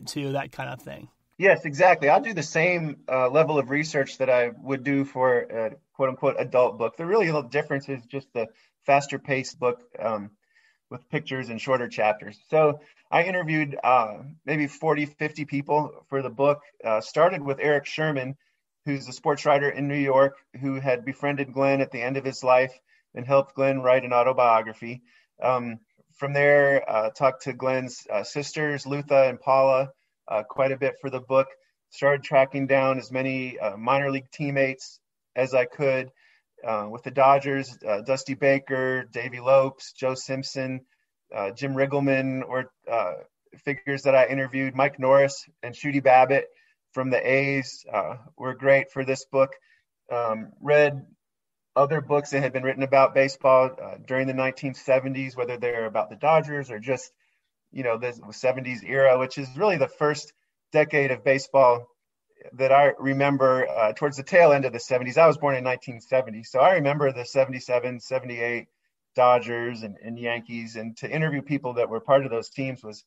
to that kind of thing. Yes, exactly. I'll do the same level of research that I would do for a quote unquote adult book. The really little difference is just the faster paced book with pictures and shorter chapters. So I interviewed maybe 40, 50 people for the book. Started with Eric Sherman, who's a sports writer in New York, who had befriended Glenn at the end of his life and helped Glenn write an autobiography. From there, talked to Glenn's sisters, Lutha and Paula, quite a bit for the book. Started tracking down as many minor league teammates as I could with the Dodgers, Dusty Baker, Davey Lopes, Joe Simpson, Jim Riggleman, or figures that I interviewed. Mike Norris and Shooty Babbitt from the A's were great for this book. Read other books that had been written about baseball during the 1970s, whether they're about the Dodgers or just, the 70s era, which is really the first decade of baseball that I remember towards the tail end of the 70s. I was born in 1970, so I remember the 77, 78 Dodgers and Yankees, and to interview people that were part of those teams was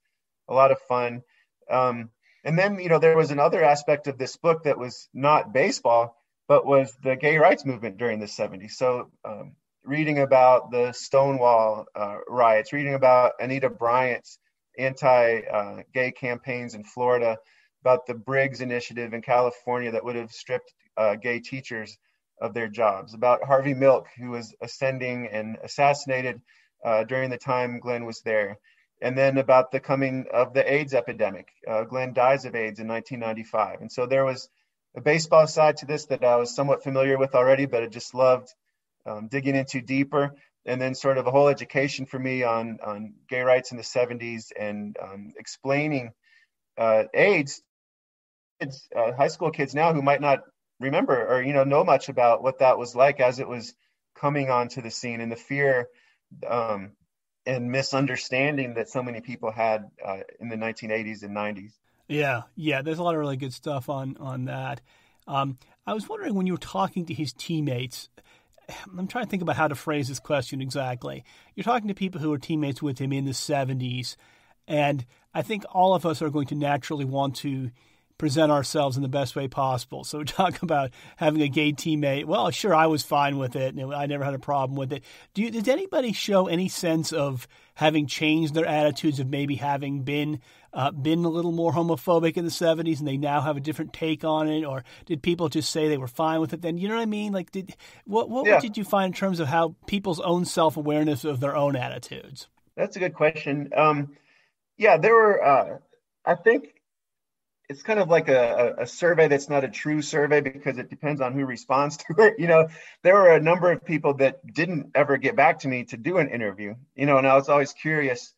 a lot of fun. And then, there was another aspect of this book that was not baseball, but was the gay rights movement during the 70s. So reading about the Stonewall riots, reading about Anita Bryant's anti-gay campaigns in Florida, about the Briggs Initiative in California that would have stripped gay teachers of their jobs, about Harvey Milk, who was ascending and assassinated during the time Glenn was there, and then about the coming of the AIDS epidemic. Glenn dies of AIDS in 1995. And so there was a baseball side to this that I was somewhat familiar with already, but I just loved digging into deeper. And then sort of a whole education for me on gay rights in the 70s and explaining AIDS. Kids, high school kids now who might not remember or know much about what that was like as it was coming onto the scene, and the fear and misunderstanding that so many people had in the 1980s and 90s. Yeah, there's a lot of really good stuff on that. I was wondering, when you were talking to his teammates, I'm trying to think about how to phrase this question exactly. You're talking to people who were teammates with him in the 70s, and I think all of us are going to naturally want to present ourselves in the best way possible. So we talk about having a gay teammate. Well, sure, I was fine with it, and I never had a problem with it. Did anybody show any sense of having changed their attitudes, of maybe having been a little more homophobic in the 70s, and they now have a different take on it? Or did people just say they were fine with it then? You know what I mean? Like, what did you find in terms of how people's own self-awareness of their own attitudes? That's a good question. There were, I think, it's kind of like a survey that's not a true survey because it depends on who responds to it. There were a number of people that didn't ever get back to me to do an interview, and I was always curious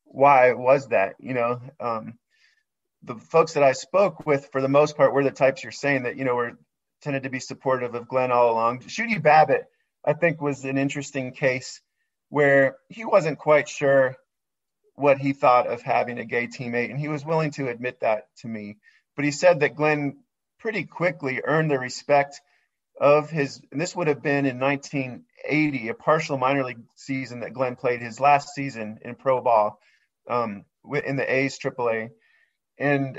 why was that. The folks that I spoke with, for the most part, were the types you're saying that, were tended to be supportive of Glenn all along. Shooty Babbitt, I think, was an interesting case where he wasn't quite sure what he thought of having a gay teammate, and he was willing to admit that to me. But he said that Glenn pretty quickly earned the respect of his, and this would have been in 1980, a partial minor league season that Glenn played, his last season in pro ball in the A's AAA. And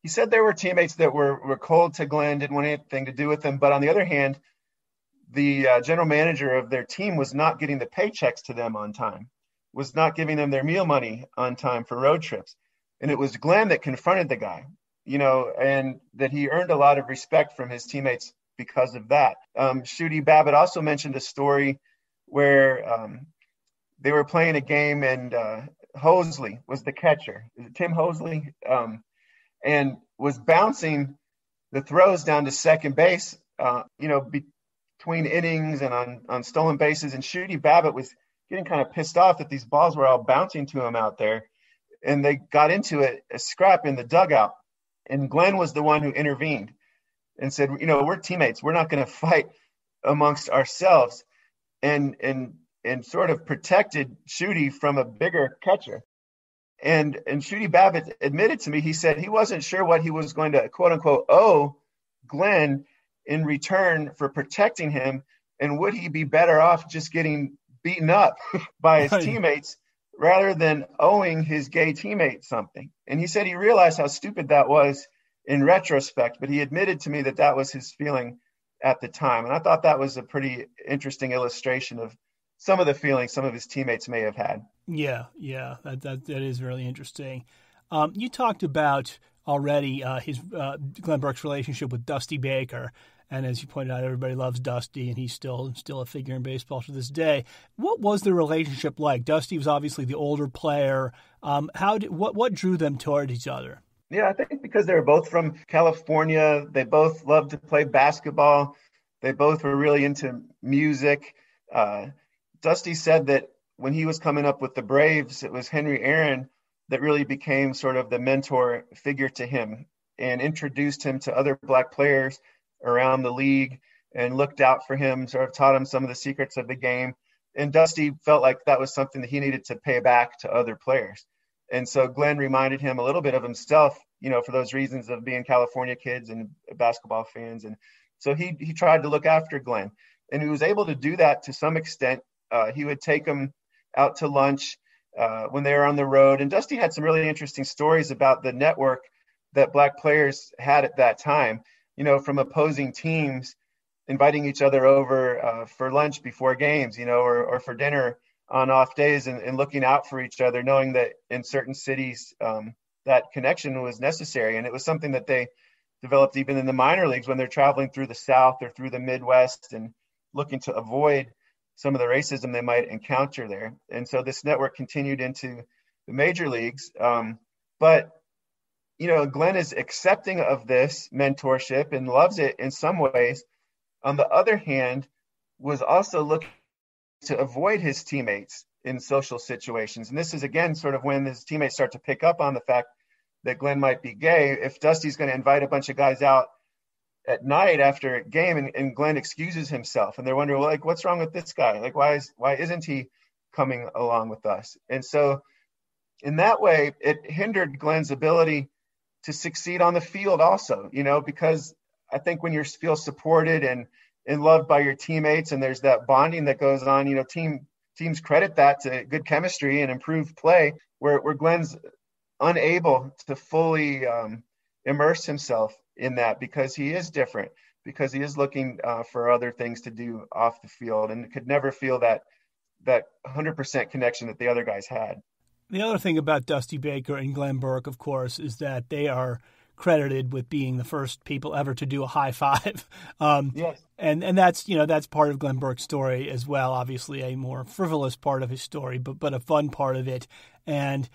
he said there were teammates that were cold to Glenn, didn't want anything to do with him. But on the other hand, the general manager of their team was not getting the paychecks to them on time, was not giving them their meal money on time for road trips. And it was Glenn that confronted the guy, and that he earned a lot of respect from his teammates because of that. Shooty Babbitt also mentioned a story where they were playing a game, and Hosley was the catcher. Is it Tim Hosley? And was bouncing the throws down to second base, between innings and on stolen bases. And Shooty Babbitt was getting kind of pissed off that these balls were all bouncing to him out there. And they got into a scrap in the dugout. And Glenn was the one who intervened and said, we're teammates. We're not going to fight amongst ourselves. And sort of protected Shooty from a bigger catcher. And Shooty Babbitt admitted to me, he said he wasn't sure what he was going to, quote unquote, owe Glenn in return for protecting him. And would he be better off just getting beaten up by his teammates rather than owing his gay teammate something. And he said he realized how stupid that was in retrospect, but he admitted to me that that was his feeling at the time. And I thought that was a pretty interesting illustration of some of the feelings some of his teammates may have had. Yeah, that is really interesting. You talked about already his Glenn Burke's relationship with Dusty Baker, and as you pointed out, everybody loves Dusty, and he's still a figure in baseball to this day. What was the relationship like? Dusty was obviously the older player. What drew them toward each other? Yeah, I think because they were both from California, they both loved to play basketball. They both were really into music. Dusty said that when he was coming up with the Braves, it was Henry Aaron that really became sort of the mentor figure to him and introduced him to other Black players around the league and looked out for him, sort of taught him some of the secrets of the game. And Dusty felt like that was something that he needed to pay back to other players. And so Glenn reminded him a little bit of himself, for those reasons of being California kids and basketball fans. And so he tried to look after Glenn, and he was able to do that to some extent. He would take him out to lunch when they were on the road. And Dusty had some really interesting stories about the network that Black players had at that time, from opposing teams inviting each other over for lunch before games, or for dinner on off days, and looking out for each other, knowing that in certain cities that connection was necessary. And it was something that they developed even in the minor leagues when they're traveling through the South or through the Midwest and looking to avoid some of the racism they might encounter there. And so this network continued into the major leagues. But Glenn is accepting of this mentorship and loves it in some ways. On the other hand, was also looking to avoid his teammates in social situations. And this is, again, sort of when his teammates start to pick up on the fact that Glenn might be gay. If Dusty's going to invite a bunch of guys out at night after a game and Glenn excuses himself, and they're wondering, well, like, what's wrong with this guy? Like, why isn't he coming along with us? And so in that way, it hindered Glenn's ability to succeed on the field also, because I think when you feel supported and loved by your teammates and there's that bonding that goes on, teams credit that to good chemistry and improved play, where Glenn's unable to fully immerse himself in that because he is different, because he is looking for other things to do off the field and could never feel that 100% connection that the other guys had. The other thing about Dusty Baker and Glenn Burke, of course, is that they are credited with being the first people ever to do a high five. Yes. And that's part of Glenn Burke's story as well. Obviously a more frivolous part of his story, but a fun part of it, and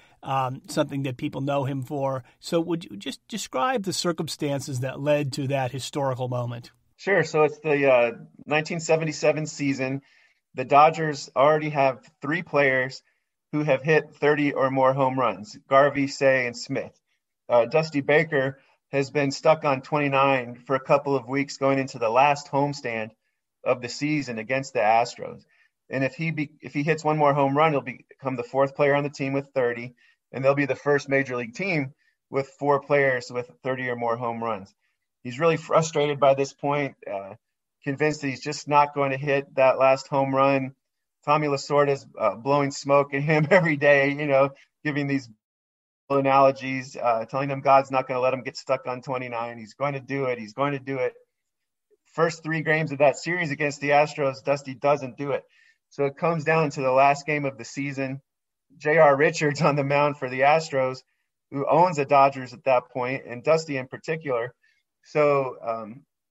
something that people know him for. So would you just describe the circumstances that led to that historical moment? Sure. So it's the 1977 season. The Dodgers already have 3 players who have hit 30 or more home runs: Garvey, Say, and Smith. Dusty Baker has been stuck on 29 for a couple of weeks going into the last homestand of the season against the Astros. And if he hits one more home run, he'll become the 4th player on the team with 30, and they'll be the first major league team with 4 players with 30 or more home runs. He's really frustrated by this point, convinced that he's just not going to hit that last home run. Tommy Lasorda's blowing smoke at him every day, giving these analogies, telling him God's not going to let him get stuck on 29. He's going to do it. He's going to do it. First 3 games of that series against the Astros, Dusty doesn't do it. So it comes down to the last game of the season. J.R. Richards on the mound for the Astros, who owns the Dodgers at that point, and Dusty in particular. So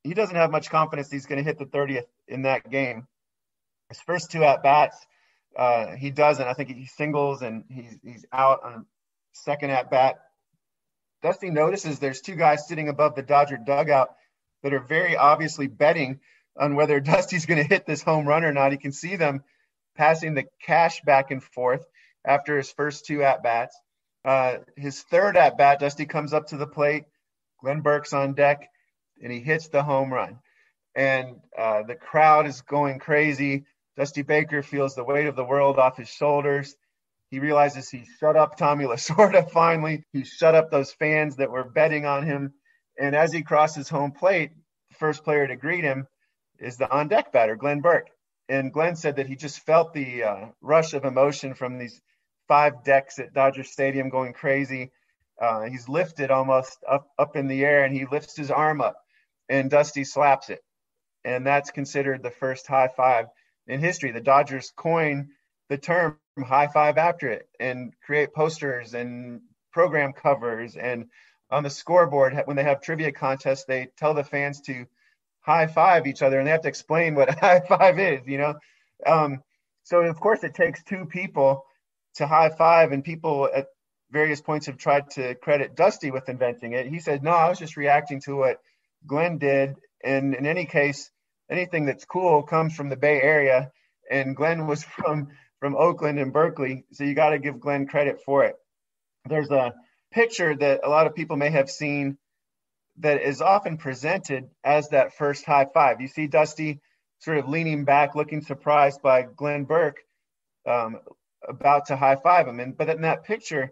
he doesn't have much confidence he's going to hit the 30th in that game. His first 2 at-bats, he doesn't. I think he singles, and he's out on second at-bat. Dusty notices there's 2 guys sitting above the Dodger dugout that are very obviously betting on whether Dusty's going to hit this home run or not. He can see them passing the cash back and forth after his first 2 at-bats. His third at-bat, Dusty comes up to the plate. Glenn Burke's on deck, and he hits the home run. And the crowd is going crazy. Dusty Baker feels the weight of the world off his shoulders. He realizes he shut up Tommy Lasorda finally. He shut up those fans that were betting on him. And as he crosses home plate, the first player to greet him is the on-deck batter, Glenn Burke. And Glenn said that he just felt the rush of emotion from these 5 decks at Dodger Stadium going crazy. He's lifted almost up in the air, and he lifts his arm up, and Dusty slaps it. And that's considered the first high five in history. The Dodgers coin the term high five after it and create posters and program covers. And on the scoreboard, when they have trivia contests, they tell the fans to high five each other, and they have to explain what high five is, So, of course, it takes 2 people to high five, and people at various points have tried to credit Dusty with inventing it. He said, no, I was just reacting to what Glenn did. And in any case, anything that's cool comes from the Bay Area, and Glenn was from Oakland and Berkeley, so you got to give Glenn credit for it. There's a picture that a lot of people may have seen that is often presented as that first high five. You see Dusty sort of leaning back, looking surprised by Glenn Burke, about to high five him. But in that picture,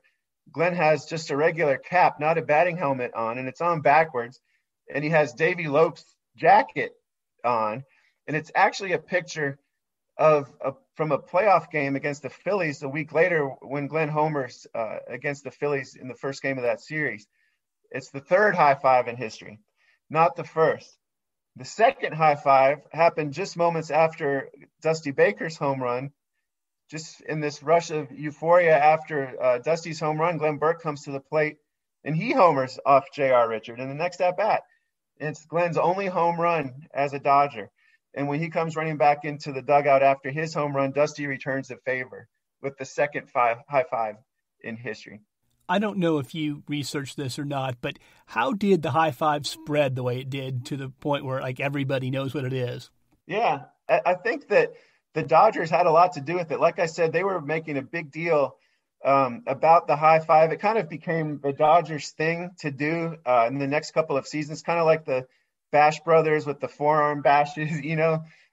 Glenn has just a regular cap, not a batting helmet on, and it's on backwards, and he has Davy Lope's jacket on, and it's actually a picture from a playoff game against the Phillies a week later when Glenn homers against the Phillies in the first game of that series. It's the 3rd high five in history, not the first. The second high five happened just moments after Dusty Baker's home run. Just in this rush of euphoria after Dusty's home run, Glenn Burke comes to the plate, and he homers off J.R. Richard in the next at-bat. It's Glenn's only home run as a Dodger. And when he comes running back into the dugout after his home run, Dusty returns the favor with the second high five in history. I don't know if you researched this or not, but how did the high five spread the way it did to the point where everybody knows what it is? Yeah, I think that the Dodgers had a lot to do with it. Like I said, they were making a big deal about the high five. It kind of became the Dodgers thing to do in the next couple of seasons, kind of like the Bash Brothers with the forearm bashes,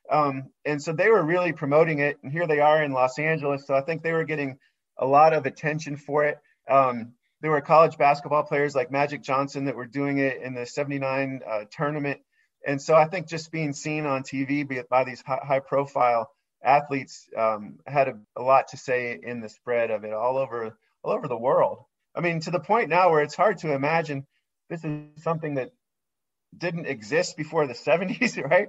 and so they were really promoting it. And here they are in Los Angeles. So I think they were getting a lot of attention for it. There were college basketball players like Magic Johnson that were doing it in the 79 tournament. And so I think just being seen on TV by these high profile athletes had a lot to say in the spread of it all over the world. I mean, to the point now where it's hard to imagine this is something that didn't exist before the 70s, right?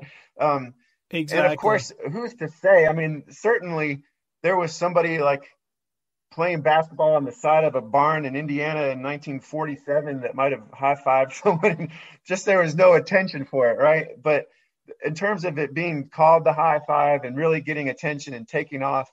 Exactly. And of course, who's to say? I mean, certainly there was somebody playing basketball on the side of a barn in Indiana in 1947 that might have high-fived someone. Just there was no attention for it, right? But in terms of it being called the high five and really getting attention and taking off,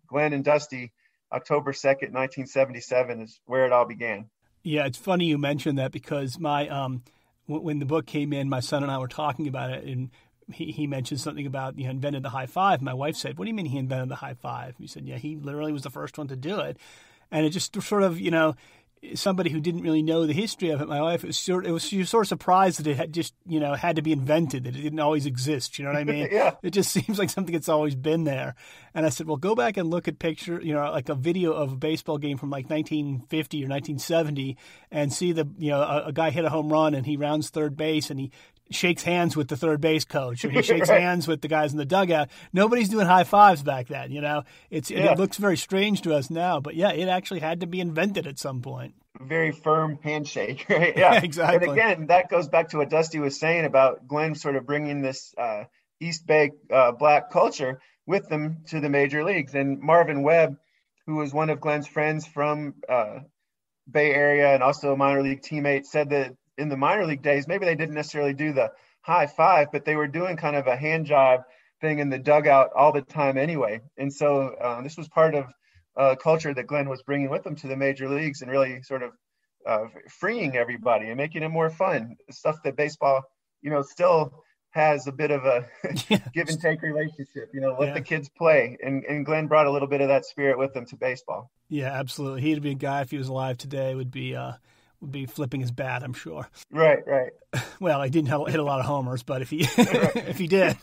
Glenn and Dusty, October 2nd, 1977 is where it all began. Yeah, it's funny you mentioned that because when the book came in, my son and I were talking about it, and he mentioned something about invented the high five. My wife said, "What do you mean he invented the high five?" He said, "Yeah, he literally was the first one to do it." And it just sort of, somebody who didn't really know the history of it, my wife, she was sort of surprised that it had just, had to be invented, that it didn't always exist. You know what I mean? Yeah. It just seems like something that's always been there. And I said, well, go back and look at like a video of a baseball game from 1950 or 1970 and see a guy hit a home run and he rounds third base and he shakes hands with the third base coach, or he shakes hands with the guys in the dugout. Nobody's doing high fives back then, It looks very strange to us now, but yeah, it actually had to be invented at some point. Very firm handshake, right? Yeah, exactly. And again, that goes back to what Dusty was saying about Glenn sort of bringing this East Bay black culture with them to the major leagues. And Marvin Webb, who was one of Glenn's friends from Bay Area and also a minor league teammate, said that in the minor league days, maybe they didn't necessarily do the high five, but they were doing kind of a hand jive thing in the dugout all the time anyway. And so this was part of culture that Glenn was bringing with him to the major leagues and really sort of freeing everybody and making it more fun. Stuff that baseball, still has a bit of a give and take relationship, let the kids play. And Glenn brought a little bit of that spirit with him to baseball. Yeah, absolutely. He'd be a guy, if he was alive today, would be flipping his bat, I'm sure. Right. Well, he didn't hit a lot of homers, but if he if he did.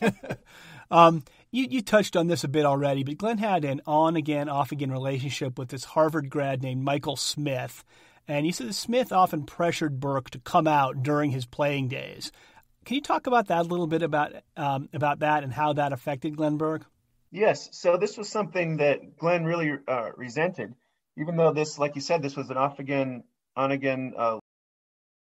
You touched on this a bit already, but Glenn had an on-again, off-again relationship with this Harvard grad named Michael Smith. And you said Smith often pressured Burke to come out during his playing days. Can you talk about that a little bit, about that and how that affected Glenn Burke? Yes. So this was something that Glenn really resented, even though this, like you said, this was an off again, on again